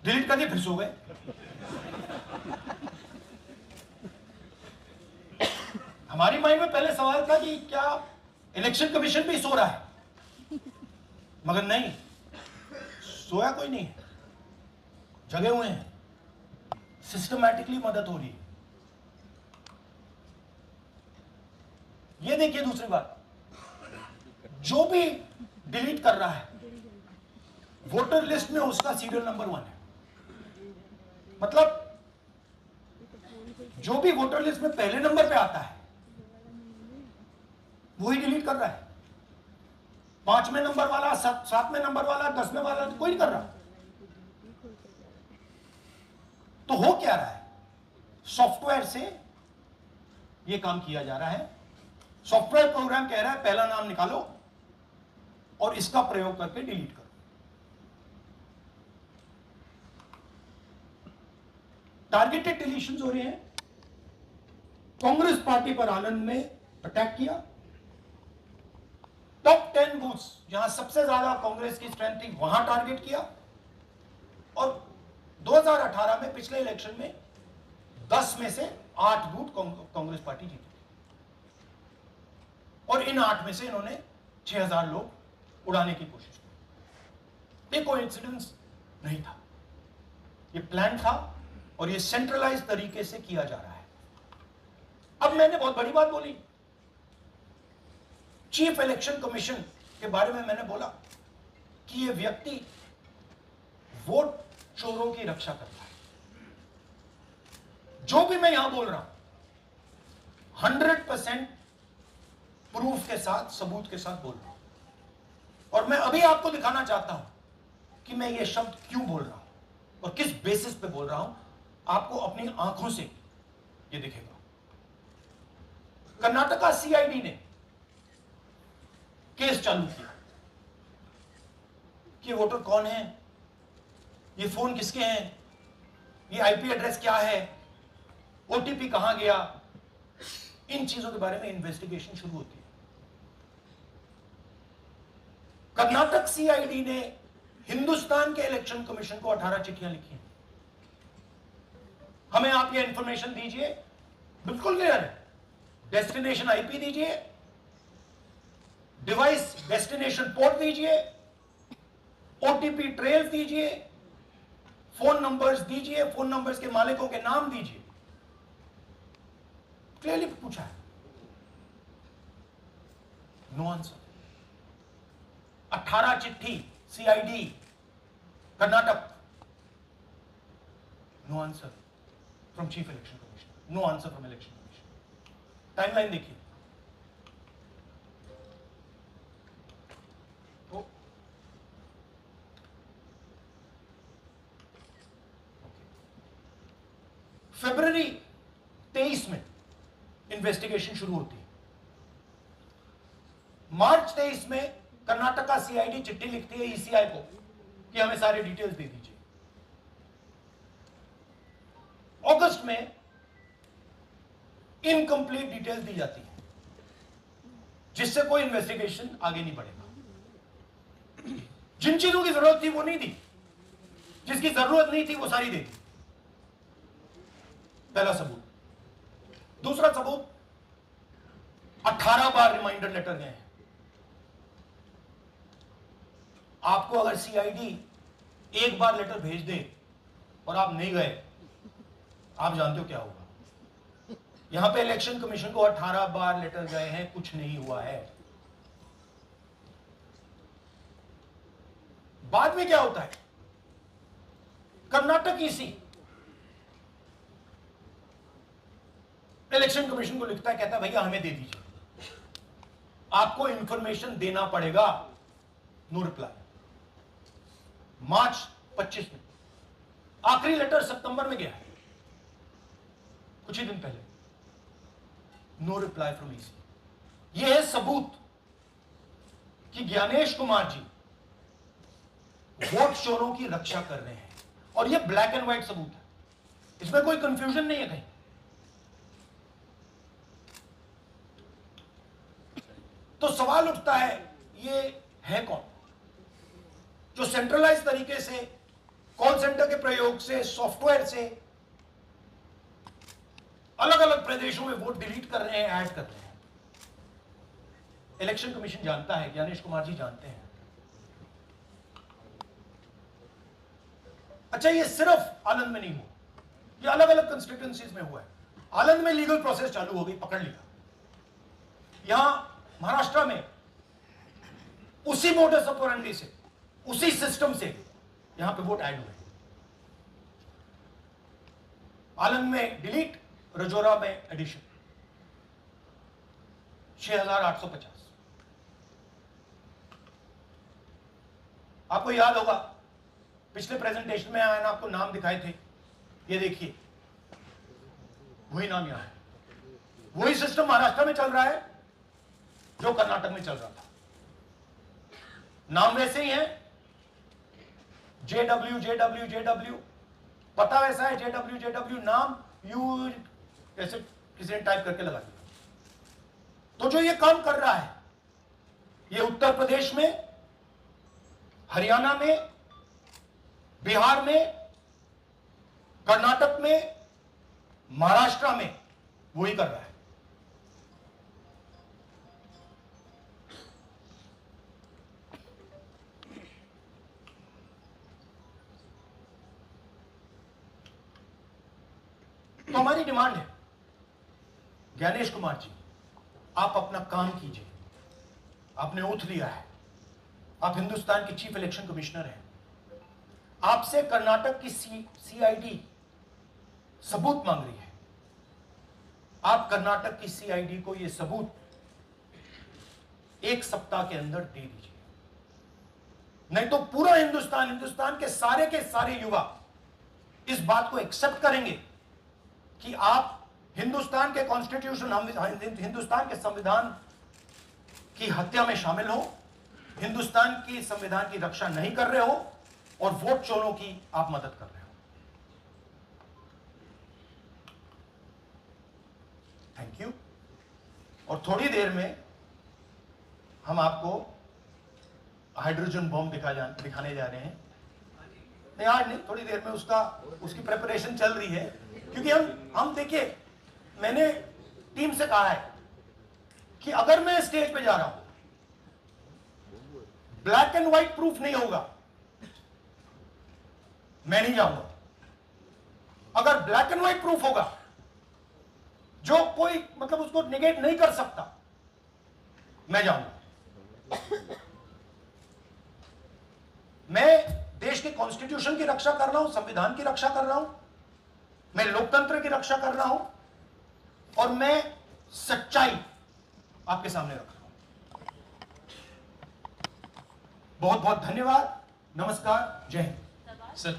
Delete करके फिर सो गए। हमारी माइंड में पहले सवाल था कि क्या इलेक्शन कमीशन भी सो रहा है, मगर नहीं, सोया कोई नहीं है, जगे हुए हैं, सिस्टमैटिकली मदद हो रही है। ये देखिए दूसरी बात, जो भी डिलीट कर रहा है वोटर लिस्ट में उसका सीरियल नंबर 1 है। मतलब जो भी वोटर लिस्ट में पहले नंबर पे आता है वही डिलीट कर रहा है। 5वें नंबर वाला, 7वें नंबर वाला, 10वें वाला कोई नहीं कर रहा। तो हो क्या रहा है, सॉफ्टवेयर से यह काम किया जा रहा है। सॉफ्टवेयर प्रोग्राम कह रहा है पहला नाम निकालो और इसका प्रयोग करके डिलीट करो। टारगेटेड डिलीशंस हो रहे हैं। कांग्रेस पार्टी पर आनंद में अटैक किया। टॉप 10 बूथ्स जहां सबसे ज्यादा कांग्रेस की स्ट्रेंथ थी वहां टारगेट किया। और 2018 में पिछले इलेक्शन में 10 में से 8 बूथ कांग्रेस पार्टी जीती और इन 8 में से इन्होंने 6000 लोग उड़ाने की कोशिश की। ये कोइंसिडेंस नहीं था, ये प्लान था और ये सेंट्रलाइज तरीके से किया जा रहा है। अब मैंने बहुत बड़ी बात बोली, चीफ इलेक्शन कमीशन के बारे में मैंने बोला कि ये व्यक्ति वोट चोरों की रक्षा करता है। जो भी मैं यहां बोल रहा हूं 100% प्रूफ के साथ, सबूत के साथ बोल रहा हूं। और मैं अभी आपको दिखाना चाहता हूं कि मैं ये शब्द क्यों बोल रहा हूं और किस बेसिस पे बोल रहा हूं। आपको अपनी आंखों से ये दिखेगा। कर्नाटका सीआईडी ने केस चालू किया कि वोटर कौन है, ये फोन किसके हैं, ये आईपी एड्रेस क्या है, ओटीपी कहां गया, इन चीजों के बारे में इन्वेस्टिगेशन शुरू होती है। कर्नाटक सीआईडी ने हिंदुस्तान के इलेक्शन कमीशन को 18 चिट्ठियां लिखी हैं। हमें आप ये इंफॉर्मेशन दीजिए, बिल्कुल क्लियर है, डेस्टिनेशन आईपी दीजिए, डिवाइस डेस्टिनेशन पोर्ट दीजिए, ओटीपी ट्रेल दीजिए, फोन नंबर्स दीजिए, फोन नंबर्स के मालिकों के नाम दीजिए। क्लियरली पूछा है, नो आंसर। 18 चिट्ठी CID Karnataka, no answer from chief election commissioner, no answer from election commissioner. Timeline देखिए, तो फरवरी 23 में इन्वेस्टिगेशन शुरू होती है। मार्च 23 में कर्नाटका सीआईडी चिट्ठी लिखती है ईसीआई को कि हमें सारे डिटेल्स दे दीजिए। अगस्त में इनकंप्लीट डिटेल्स दी जाती है जिससे कोई इन्वेस्टिगेशन आगे नहीं बढ़ेगा। जिन चीजों की जरूरत थी वो नहीं दी, जिसकी जरूरत नहीं थी वो सारी दे दी। पहला सबूत। दूसरा सबूत, 18 बार रिमाइंडर लेटर गए हैं। आपको अगर सीआईडी एक बार लेटर भेज दे और आप नहीं गए, आप जानते हो क्या होगा। यहां पे इलेक्शन कमीशन को 18 बार लेटर गए हैं, कुछ नहीं हुआ है। बाद में क्या होता है, कर्नाटक ईसी इलेक्शन कमीशन को लिखता है, कहता है भैया हमें दे दीजिए, आपको इंफॉर्मेशन देना पड़ेगा। No reply. मार्च 25 में आखिरी लेटर सितंबर में गया है, कुछ ही दिन पहले। No reply from EC. यह है सबूत कि ज्ञानेश कुमार जी वोट चोरों की रक्षा कर रहे हैं, और यह ब्लैक एंड व्हाइट सबूत है, इसमें कोई कंफ्यूजन नहीं है कहीं। तो सवाल उठता है, ये है कौन जो सेंट्रलाइज तरीके से कॉल सेंटर के प्रयोग से, सॉफ्टवेयर से अलग अलग प्रदेशों में वोट डिलीट कर रहे हैं, ऐड कर रहे हैं। इलेक्शन कमीशन जानता है, ज्ञानेश कुमार जी जानते हैं। अच्छा, ये सिर्फ आनंद में नहीं हुआ, ये अलग अलग कंस्टिट्यूएंसीज में हुआ है। आनंद में लीगल प्रोसेस चालू हो गई, पकड़ लिया। यहां महाराष्ट्र में उसी मोडस ऑपरेंडी से, उसी सिस्टम से यहां पे वोट ऐड हुए। आनंद में डिलीट, रजौरा में एडिशन, 6850। आपको याद होगा पिछले प्रेजेंटेशन में मैंने आपको नाम दिखाए थे, ये देखिए वही नाम यहां है। वही सिस्टम महाराष्ट्र में चल रहा है जो कर्नाटक में चल रहा था। नाम वैसे ही है, जेडब्ल्यू जेडब्ल्यू जेडब्ल्यू, पता वैसा है, जेडब्ल्यू जेडब्ल्यू, नाम यू ऐसे किसी ने टाइप करके लगा दिया। तो जो ये काम कर रहा है, ये उत्तर प्रदेश में, हरियाणा में, बिहार में, कर्नाटक में, महाराष्ट्र में वही कर रहा है। तो हमारी डिमांड है, ज्ञानेश कुमार जी, आप अपना काम कीजिए। आपने ओथ लिया है, आप हिंदुस्तान के चीफ इलेक्शन कमिश्नर हैं। आपसे कर्नाटक की सीआईडी सबूत मांग रही है। आप कर्नाटक की सीआईडी को यह सबूत 1 सप्ताह के अंदर दे दीजिए, नहीं तो पूरा हिंदुस्तान के सारे युवा इस बात को एक्सेप्ट करेंगे कि आप हिंदुस्तान के कॉन्स्टिट्यूशन, हिंदुस्तान के संविधान की हत्या में शामिल हो, हिंदुस्तान की संविधान की रक्षा नहीं कर रहे हो और वोट चोरों की आप मदद कर रहे हो। Thank you. और थोड़ी देर में हम आपको हाइड्रोजन बॉम्ब दिखाने जा रहे हैं। नहीं, आज नहीं, थोड़ी देर में उसकी प्रिपरेशन चल रही है। क्योंकि हम देखिए, मैंने टीम से कहा है कि अगर मैं स्टेज पे जा रहा हूं, ब्लैक एंड व्हाइट प्रूफ नहीं होगा, मैं नहीं जाऊंगा। अगर ब्लैक एंड व्हाइट प्रूफ होगा, जो कोई मतलब उसको निगेट नहीं कर सकता, मैं जाऊंगा। मैं देश के कॉन्स्टिट्यूशन की रक्षा कर रहा हूं, संविधान की रक्षा कर रहा हूं, मैं लोकतंत्र की रक्षा कर रहा हूं और मैं सच्चाई आपके सामने रख रहा हूं। बहुत बहुत धन्यवाद, नमस्कार, जय हिंद। सर